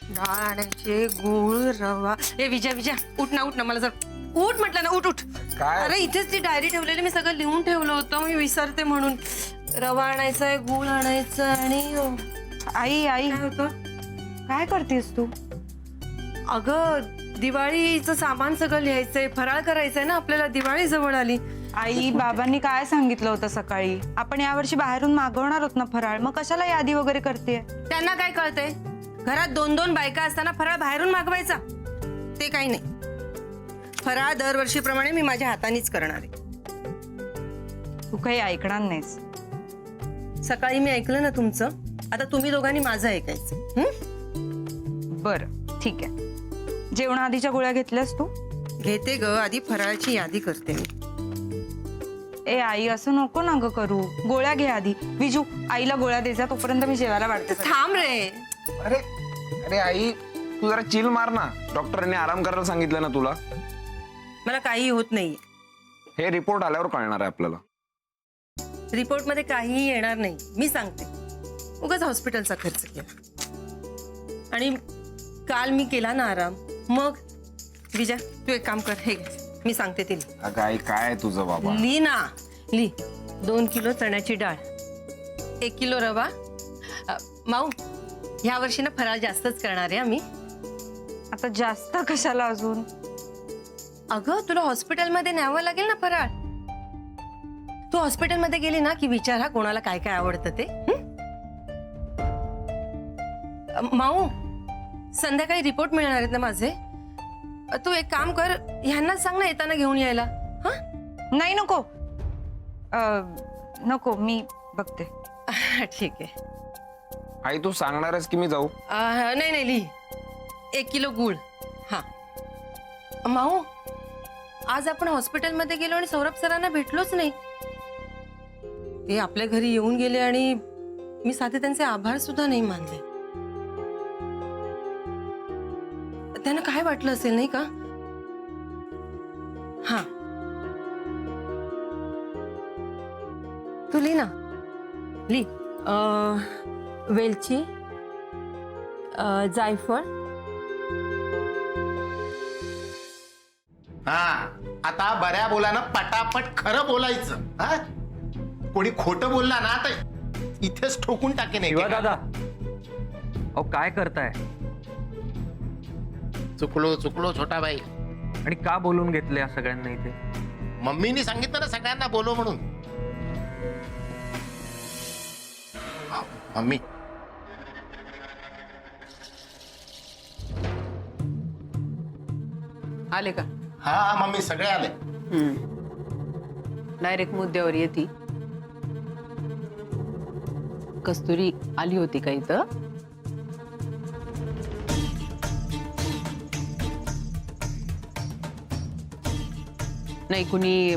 डाळ आणायचे, गूळ, रवा. ए विजय विजय उठ ना मला जर उठ म्हटलं ना, उठ. काय? अरे इथेच ती डायरी ठेवलेली, मी सगळं लिहून ठेवलं होतं, मी विसरते म्हणून. रवा आणायचा आहे, गूळ आणायचं आणि आई काय होतं? काय करतेस तू? अगं दिवाळीचं सामान सगळं लिहायचंय, फराळ करायचंय ना आपल्याला, दिवाळी जवळ आली. आई बाबांनी काय सांगितलं होतं सकाळी? आपण यावर्षी बाहेरून मागवणार आहोत ना फराळ, मग कशाला यादी वगैरे करते? त्यांना काय कळतंय? घरात 2-2 बायका असताना फराळ बाहेरून मागवायचा ते काही नाही. फराळ दरवर्षीप्रमाणे मी माझ्या हातानेच करणार आहे. तू काही ऐकणार नाहीस. सकाळी मी ऐकलं ना तुमचं, आता तुम्ही दोघांनी माझं ऐकायचं. बरं ठीक आहे. जेवणाआधीच्या गोळ्या घेतल्यास तू? घेते ग, आधी फराळची यादी करते मी. ए आई असं नको ना ग करू, गोळ्या घे आधी. विजू आईला गोळ्या द्यायचा, तोपर्यंत मी जेवायला वाढते. थांब रे. अरे अरे आई, तू जरा चिल मार ना. डॉक्टरांनी आराम करायला सांगितलं ना तुला. मला काही होत नाही. हे रिपोर्ट आल्यावर कळणार आहे आपल्याला. रिपोर्ट मध्ये काहीही येणार नाही, मी सांगते. उगाच हॉस्पिटलचा खर्च केला. आणि काल मी केला ना आराम. मग विजय तू एक काम कर, हे घे. मी सांगते ते लिह. अगं आई काय तुझं बाबा. लिह ना, लिह. 2 किलो चण्याची डाळ, 1 किलो रवा. माऊ ह्या वर्षी ना फराळ जास्तच करणार आहे आम्ही. आता जास्त कशाला अजून? अगं तुला हॉस्पिटलमध्ये न्यावं लागेल ना फराळ. तू हॉस्पिटलमध्ये गेली ना की विचार हा कोणाला काय काय आवडतं ते. माऊ संध्याकाळी रिपोर्ट मिळणार आहेत ना माझे. तू एक काम कर, ह्यांना सांग ना येताना घेऊन यायला. हा नाही नको. नको, मी बघते. ठीक आहे. आई तू सांगणारच की मी जाऊ? नाही नाही, लिह. 1 किलो गूळ. हा माऊ, आज आपण हॉस्पिटलमध्ये गेलो आणि सौरभ सरांना भेटलोच नाही. ते आपल्या घरी येऊन गेले आणि मी साधे त्यांचे आभार सुद्धा नाही मानले. त्यांना काय वाटलं असेल नाही का? हा तू लिह ना, लिह. वेलची, जायफळ. हा आता बऱ्या बोलानं पटापट खरं बोलायचं. हा कोणी खोटं बोलला ना तर इथेच ठोकून टाके. नाही शिवा दादा, अहो काय करताय? चुकलो छोटा भाई. आणि का बोलून घेतले या सगळ्यांना इथे? मम्मीनी सांगितलं ना सगळ्यांना बोलव म्हणून. मम्मी आले का? हा मम्मी सगळे आले. डायरेक्ट मुद्द्यावर येते. कस्तुरी आली होती का इथं? नाही, कुणी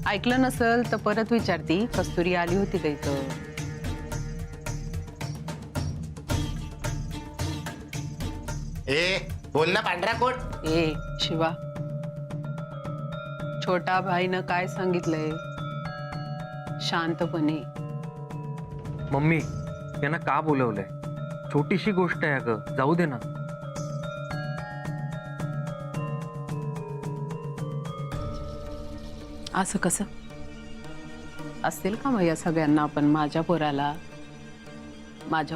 ऐकलं नसल तर परत विचारती. कस्तुरी आली होती का इथं? ए बोल ना पांढरा कोट. ए शिवा, छोटा भाईनं काय सांगितलंय? शांतपणे. मम्मी यांना का बोलवलंय? छोटीशी गोष्ट आहे अगं, जाऊ दे ना. असं कसं असतील का मग या सगळ्यांना? पण माझ्या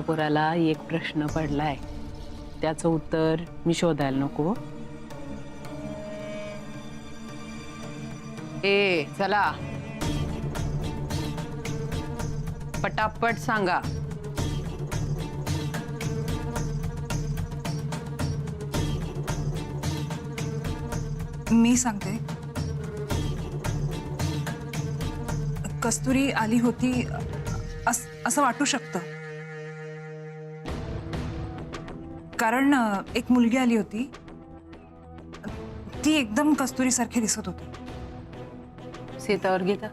पोराला एक प्रश्न पडलाय, त्याचं उत्तर मी शोधायला नको? ए चला पटापट सांगा. मी सांगते. कस्तुरी आली होती असं वाटू शकतं, कारण एक मुलगी आली होती, ती एकदम कस्तुरी सारखी दिसत होती. सीतावर गीता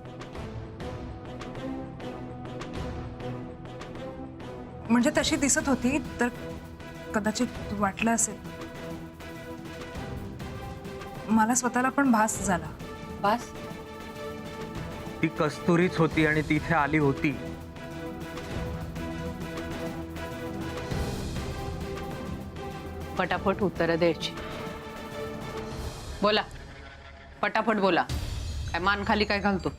म्हणजे तशी दिसत होती तर कदाचित वाटलं असेल. मला स्वतःला पण भास झाला. बस ती कस्तुरीच होती आणि तिथे आली होती. पटापट उत्तरं द्यायची. बोला, पटापट बोला. काय मान खाली काय घालतो?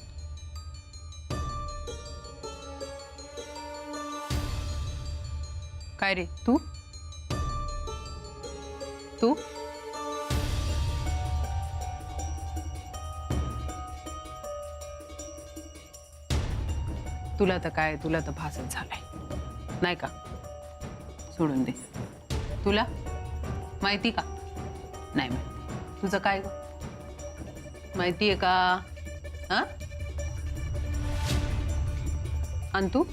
काय रे तू? तू तुला तर काय, तुला तर भासच झालाय नाही का? सोडून दे. तुला माहिती का? नाही माहिती. तुझं काय ग माहितीये का? हा? आणि तू?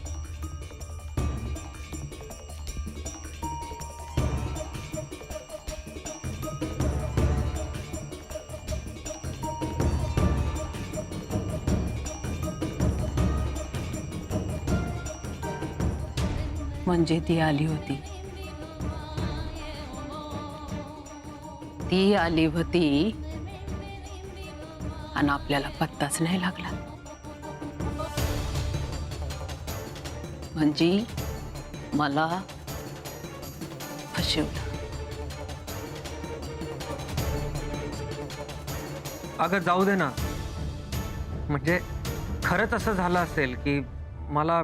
म्हणजे ती आली होती. ती आली होती आणि आपल्याला पत्ताच नाही लागला. म्हणजे मला फसवलं. अगं जाऊ दे ना. म्हणजे खरंच असं झालं असेल की मला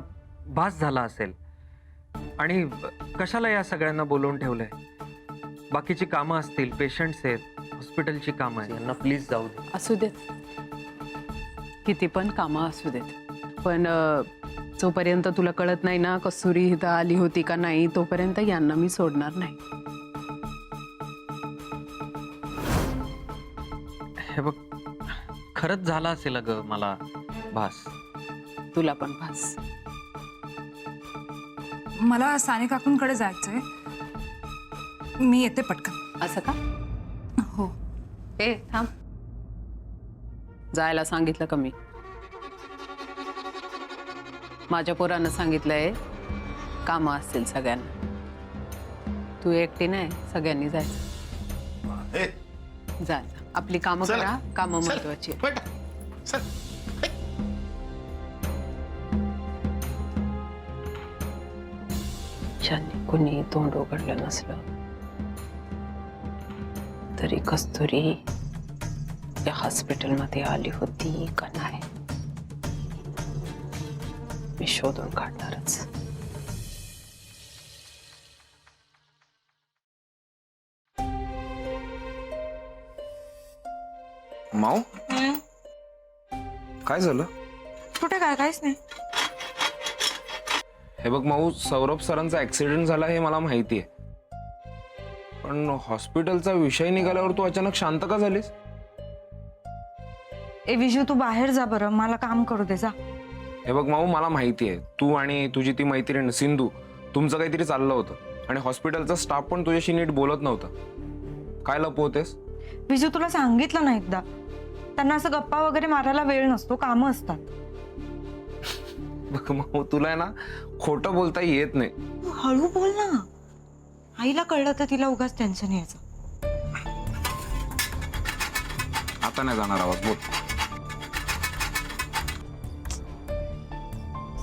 भास झाला असेल आणि कशाला या सगळ्यांना बोलवून ठेवलंय. बाकीची कामं असतील, पेशंट्स आहेत, हॉस्पिटलची कामं आहेत, यांना प्लीज जाऊ दे. असू देत, किती पण कामं असू देत, पण जोपर्यंत तुला कळत नाही ना कस्तुरी इथं आली होती का नाही तोपर्यंत यांना मी सोडणार नाही. हे बघ, खरंच झालं असेल अगं मला भास. तुला पण भास. मला साने काकूंकडे जायचंय, मी येते पटकन. असं का? हो. ए थांब, जायला सांगितलं का मी? माझ्या पोरानं सांगितलंय कामं असतील सगळ्यांना. तू एकटी नाही, सगळ्यांनी जायचं. ए, जा जा. आपली कामं चला. करा, कामं चल, महत्वाची आहेत. पटा. चल. हे. ज्यांनी कुणी तोंड उघडलं नसलं तरी कस्तुरी या हॉस्पिटलमध्ये आली होती का नाही मी शोधून काढणारच. माऊ काय झालं? कुठे काय काहीच नाही. हे बघ माऊ, सौरभ सरांचा ऍक्सिडेंट झाला हे मला माहिती आहे, पण हॉस्पिटलचा विषय निघाल्यावर तू अचानक शांत का झालीस? ए विजू तू बाहेर जा बरं, मला काम करू दे जा. हे बघ माऊ, मला माहिती आहे तू आणि तुझी ती मैत्रीण सिंधू तुमचं काहीतरी चाललं होतं आणि हॉस्पिटलचा स्टाफ पण तुझ्याशी नीट बोलत नव्हतं. काय लपवतेस? विजू तुला सांगितलं ना एकदा, त्यांना असं गप्पा वगैरे मारायला वेळ नसतो, कामं असतात. बघ माऊ, तुला आहे ना खोटं बोलता येत नाही. तू हळू बोल ना, आईला कळलं तर तिला उगाच टेन्शन यायचं. आता नाही जाणार आवाज, बोल.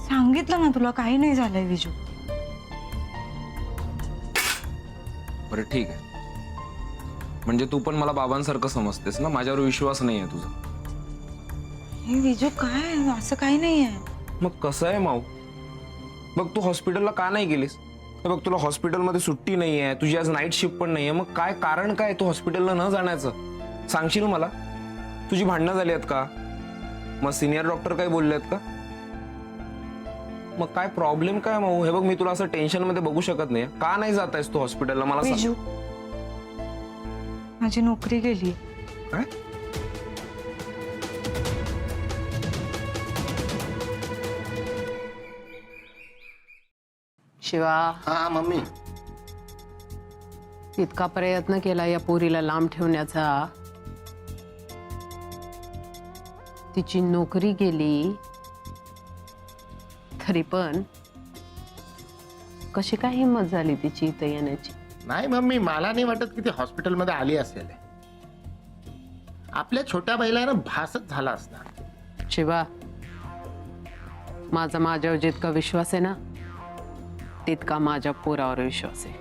सांगितलं ना तुला, काही नाही झालंय विजू. बरं ठीक आहे, म्हणजे तू पण मला बाबांसारखं समजतेस ना, माझ्यावर विश्वास नाहीये तुझा. हे विजू काय, असं काही नाहीये. मग कसं आहे माऊ? बघ तू हॉस्पिटलला का नाही गेलीस? हे बघ तुला हॉस्पिटलमध्ये सुट्टी नाहीये, तुझी आज नाईट शिफ्ट पण नाहीये, मग काय कारण काय तू हॉस्पिटलला न जाण्याचं? सांगशील मला? तुझी भांडणं झाली आहेत का? मग सिनियर डॉक्टर काही बोलले आहेत का? मग काय प्रॉब्लेम काय माऊ? हे बघ मी तुला असं टेन्शन मध्ये बघू शकत नाही. का नाही जात आहेस तू हॉस्पिटलला मला सांग. विजू माझी नोकरी गेली. काय? शिवा, हा मम्मी. इतका प्रयत्न केला या पोरीला लांब ठेवण्याचा, तिची नोकरी गेली तरी पण कशी काय हिंमत झाली तिची इथं येण्याची? नाही मम्मी, मला नाही वाटत की ती हॉस्पिटलमध्ये आली असेल. आपल्या छोट्या बैलानं भासच झाला असणार. शिवा, माझ्यावर जितका विश्वास आहे ना तितका माझ्या पोरावर विश्वास आहे.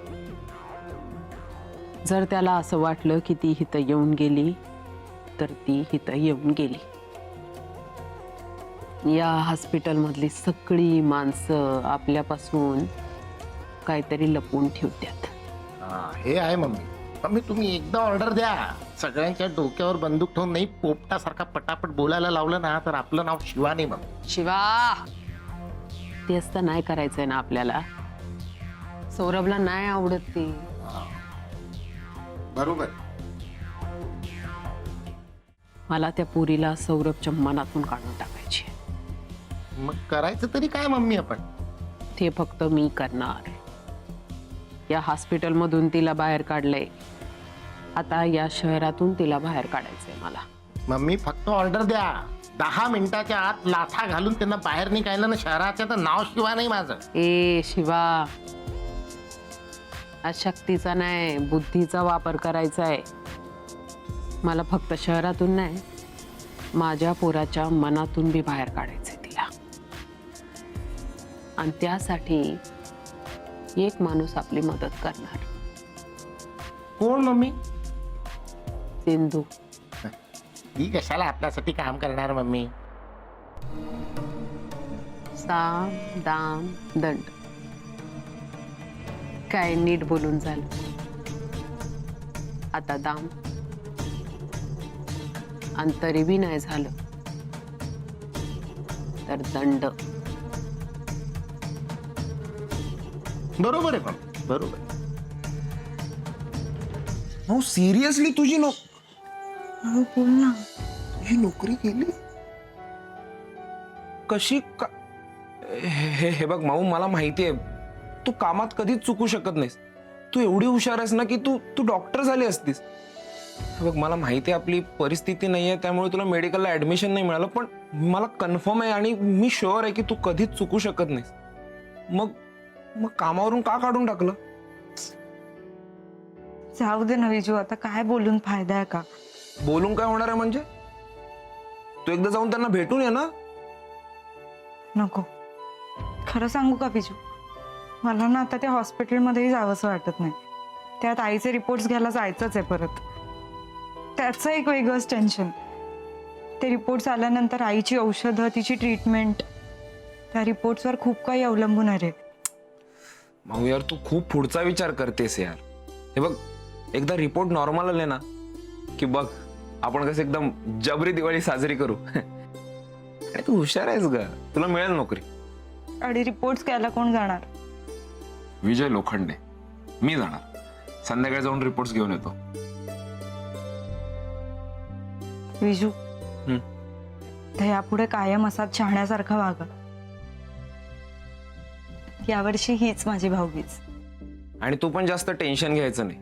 जर त्याला असं वाटलं की ती हिथं येऊन गेली तर ती हिथं येऊन गेली. या हॉस्पिटलमधली सगळी माणसं आपल्यापासून काहीतरी लपवून ठेवतात. हे आहे मम्मी. मम्मी तुम्ही एकदा ऑर्डर द्या. सगळ्यांच्या डोक्यावर बंदूक ठेवून नाही पोपटासारखा पटापट बोलायला लावलं ना तर आपलं नाव शिवा नाही मग. शिवा, तेच तर नाही करायचंय ना आपल्याला. सौरभला नाही आवडत ती. बरोबर. मला त्या पुरीला सौरभच्या मनातून काढून टाकायची. मग करायचं तरी काय मम्मी आपण? ते फक्त मी करणार. या हॉस्पिटलमधून तिला बाहेर काढलंय, आता या शहरातून तिला बाहेर काढायचंय मला. मम्मी फक्त ऑर्डर द्या. 10 मिनिटाच्या आत लाथा घालून त्यांना बाहेर निघायला ना शहराच्या तर नाव शिवा नाही माझं. ए शिवा, आज शक्तीचा नाही बुद्धीचा वापर करायचा आहे. मला फक्त शहरातून नाही, माझ्या पोराच्या मनातून बी बाहेर काढायचंय तिला. आणि त्यासाठी एक माणूस आपली मदत करणार. कोण मम्मी? सिंधू. ती कशाला आपल्यासाठी काम करणार मम्मी? साम दाम दंड. काय नीट बोलून झालं. आता दाम आणि तरी बी नाही झालं तर दंड. बरोबर आहे मम्मी, बरोबर. हो सिरियसली तुझी बोल ना. तुझी नोकरी गेली कशी का? हे हे बघ माऊ, मला माहिती आहे तू कामात कधीच चुकू शकत नाहीस. तू एवढी हुशार आहेस ना की तू तू डॉक्टर झाली असतीस. हे बघ मला माहिती आहे आपली परिस्थिती नाही आहे त्यामुळे तुला मेडिकलला ऍडमिशन नाही मिळालं, पण मला कन्फर्म आहे आणि मी शुअर आहे की तू कधीच चुकू शकत नाहीस. मग मग कामावरून का काढून टाकलं? जाऊ दे ना विजू, आता काय बोलून फायदा आहे का? बोलून काय होणार आहे म्हणजे? तू एकदा जाऊन त्यांना भेटून ये ना. नको. खरं सांगू का विजू, मला ना आता त्या हॉस्पिटलमध्येही जावंसं वाटत नाही. त्यात आईचे रिपोर्ट्स घ्यायला जायचंच आहे परत. त्याचं एक वेगळंच टेन्शन. ते रिपोर्ट्स आल्यानंतर आईची औषधं, तिची ट्रीटमेंट, त्या रिपोर्ट्सवर खूप काही अवलंबून आहे. भाऊ यार तू खूप पुढचा विचार करतेस यार. हे बघ एकदा रिपोर्ट नॉर्मल आले ना की बघ आपण कसं एकदम जबरी दिवाळी साजरी करू. आणि तू हुशार आहेस ग, तुला मिळेल नोकरी. आणि रिपोर्ट्स घ्यायला कोण जाणार? विजय लोखंडे. मी जाणार. संध्याकाळी जाऊन रिपोर्ट्स घेऊन येतो. विजू, यापुढे कायम असाच शहाण्यासारखा वागा. यावर्षी हीच माझी भाऊबीज. आणि तू पण जास्त टेन्शन घ्यायचं नाही.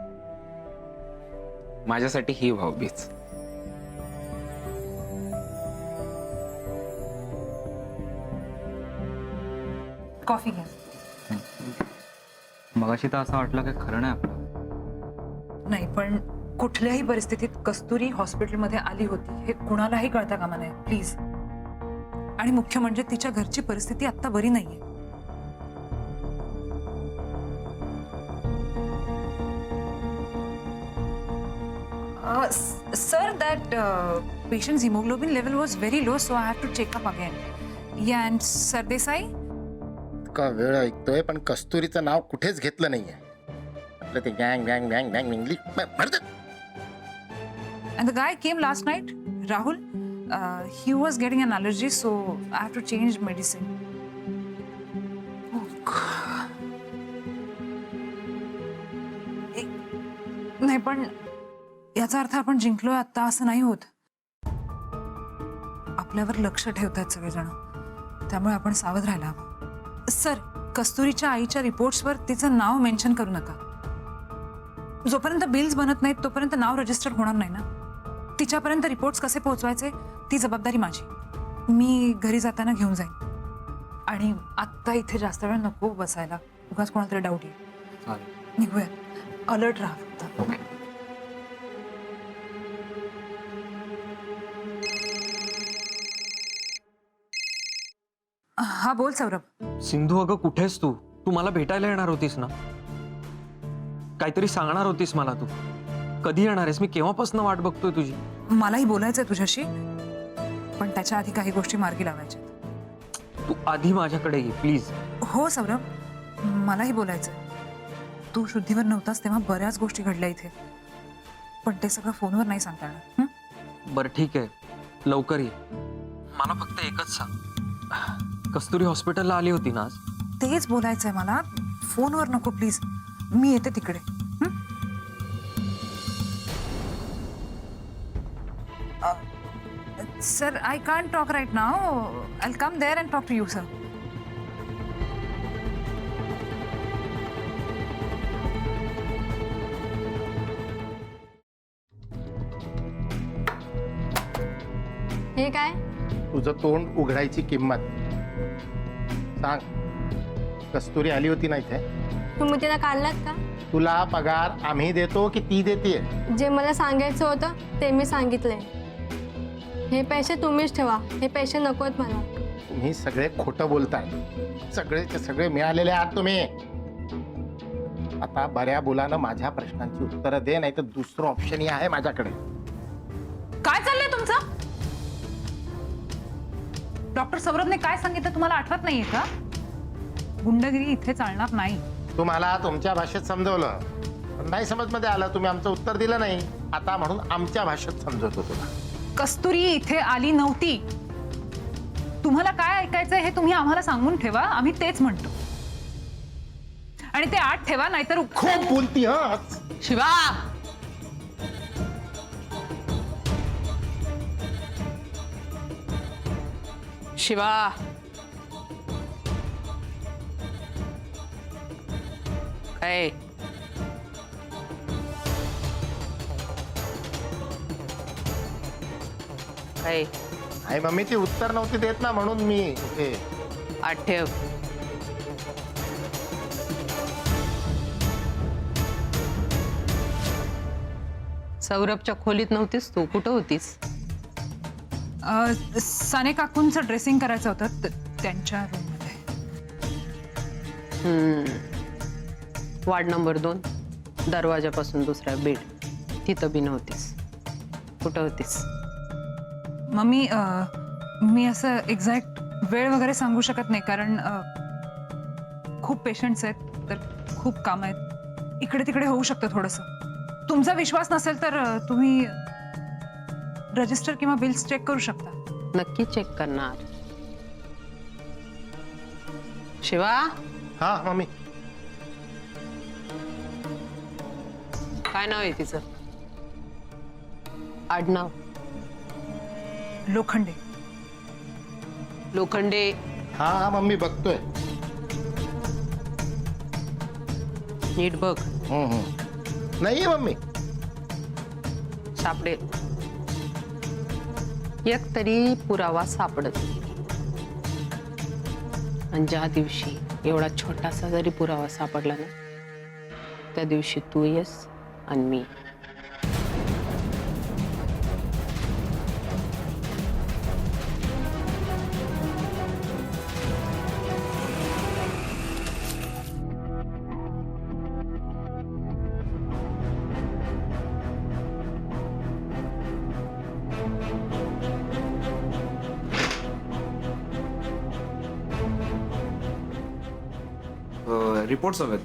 माझ्यासाठी ही भाऊबीज. कॉफी घ्या. मगाशी तर असं वाटलं की खरं नाही आपलं. नाही पण कुठल्याही परिस्थितीत कस्तुरी हॉस्पिटलमध्ये आली होती हे कुणालाही कळता कामा नये प्लीज. आणि मुख्य म्हणजे तिच्या घरची परिस्थिती आता बरी नाहीये. Sir, that patient's hemoglobin level was very low, so I have to check up again. Yeah, and Sardesai? का वेळ ऐकतोय पण कस्तुरीचं नाव कुठेच घेतलं नाहीये. आपलं ते गँग गँग गँग गँग English Bharat. And the guy came last night, Rahul. He was getting an allergy, so I have to change medicine. नाही पण याचा अर्थ आपण जिंकलोय आता असं नाही होत. आपल्यावर लक्ष ठेवतायत सगळेजण, त्यामुळे आपण सावध राहायला हवं. सर, कस्तुरीच्या आईच्या रिपोर्ट्सवर तिचं नाव मेन्शन करू नका. जोपर्यंत बिल्स बनत नाहीत तोपर्यंत नाव रजिस्टर होणार नाही ना. तिच्यापर्यंत रिपोर्ट्स कसे पोहोचवायचे ती जबाबदारी माझी. मी घरी जाताना घेऊन जाईन. आणि आत्ता इथे जास्त वेळ नको बसायला, उगाच कोणाला तरी डाऊट येईल. निघूयात. अलर्ट राहा फक्त. ओके. हा बोल सौरभ. सिंधू अगं कुठेस तू? तू मला भेटायला येणार होतीस ना? काहीतरी सांगणार होतीस मला तू. कधी येणार आहेस? मी केव्हापासून वाट बघतोय तुझी. मलाही बोलायचंय तुझ्याशी, पण त्याच्या आधी काही गोष्टी मार्गी लावायच्या. तू आधी माझ्याकडे ये प्लीज. हो सौरभ, मलाही बोलायचंय. तू शुद्धीवर नव्हतास तेव्हा बऱ्याच गोष्टी घडल्या इथे, पण ते सगळं फोनवर नाही सांगता येणार. हं? बरं ठीक आहे, लवकर ये. मला फक्त एकच सांग, कस्तुरी हॉस्पिटलला आली होती ना आज? तेच बोलायचंय मला. फोनवर नको प्लीज, मी येते तिकडे. हं? Sir, I can't talk right now. I come there and talk to you sir. हे काय? तुझं तोंड उघडायची किंमत सांग. कस्तुरी आली होती ना इथे? तुम्ही तिला काढलात का? तुला पगार आम्ही देतो की ती देते? जे मला सांगायचं होतं ते मी सांगितलंय. हे पैसे तुम्हीच ठेवा, हे पैसे नकोत मला. तुम्ही सगळे खोटं बोलताय. सगळेचे सगळे मिळालेले आहात तुम्ही. आता बऱ्या बोलानं माझ्या प्रश्नांची उत्तरं दे, नाही तर दुसरं ऑप्शनही आहे माझ्याकडे. काय चाललंय तुमचं? डॉक्टर सौरभने काय सांगितलं तुम्हाला आठवत नाहीये का? गुंडगिरी इथे चालणार नाही. तुम्हाला तुमच्या भाषेत समजवलं, पण नाही समजमध्ये आलं. तुम्ही आमचं उत्तर दिलं नाही. आता म्हणून आमच्या भाषेत समजवतो तुला. कस्तुरी इथे आली नव्हती. तुम्हाला काय ऐकायचंय हे तुम्ही आम्हाला सांगून ठेवा, आम्ही तेच म्हणतो. आणि ते आत ठेवा, नाहीतर खूप बोलती हा. शिवा, शिवा, काय? काय? आई मम्मी ती उत्तर नव्हती देत ना, म्हणून मी इथे. आठव. सौरभच्या खोलीत नव्हतीस तू, कुठं होतीस? साने काकूंचं ड्रेसिंग करायचं होतं त्यांच्या रूममध्ये. वार्ड नंबर 2, दरवाजापासून दुसरा बेड, तिथं बी नव्हतीस. कुठं होतीस? मम्मी, मी असं एक्झॅक्ट वेळ वगैरे सांगू शकत नाही, कारण खूप पेशंट्स आहेत, तर खूप काम आहेत. इकडे तिकडे होऊ शकतं थोडंसं. तुमचा विश्वास नसेल तर तुम्ही रजिस्टर किंवा बिल्स चेक करू शकता. नक्की चेक करणार. शिवा, हा मम्मी. काय नाव आहे तिचं? आडनाव? लोखंडे. लोखंडे. हा हा मम्मी, बघतोय. नीट बघ, नाहीये मम्मी. सापडेल. एक तरी पुरावा सापडत. आणि ज्या दिवशी एवढा छोटासा जरी पुरावा सापडला ना, त्या दिवशी तू येस आणि मी. रिपोर्ट्स हवेत.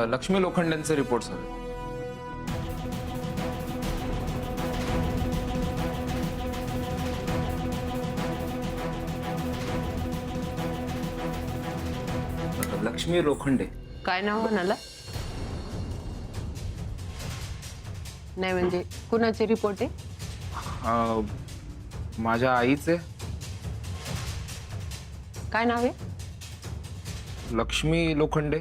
लक्ष्मी लोखंडेंचे रिपोर्ट्स हवेत. लक्ष्मी लोखंडे. काय नाव म्हणाला? नाही म्हणजे कुणाचे रिपोर्ट आहे? माझ्या आईचे. काय नाव आहे? लक्ष्मी लोखंडे.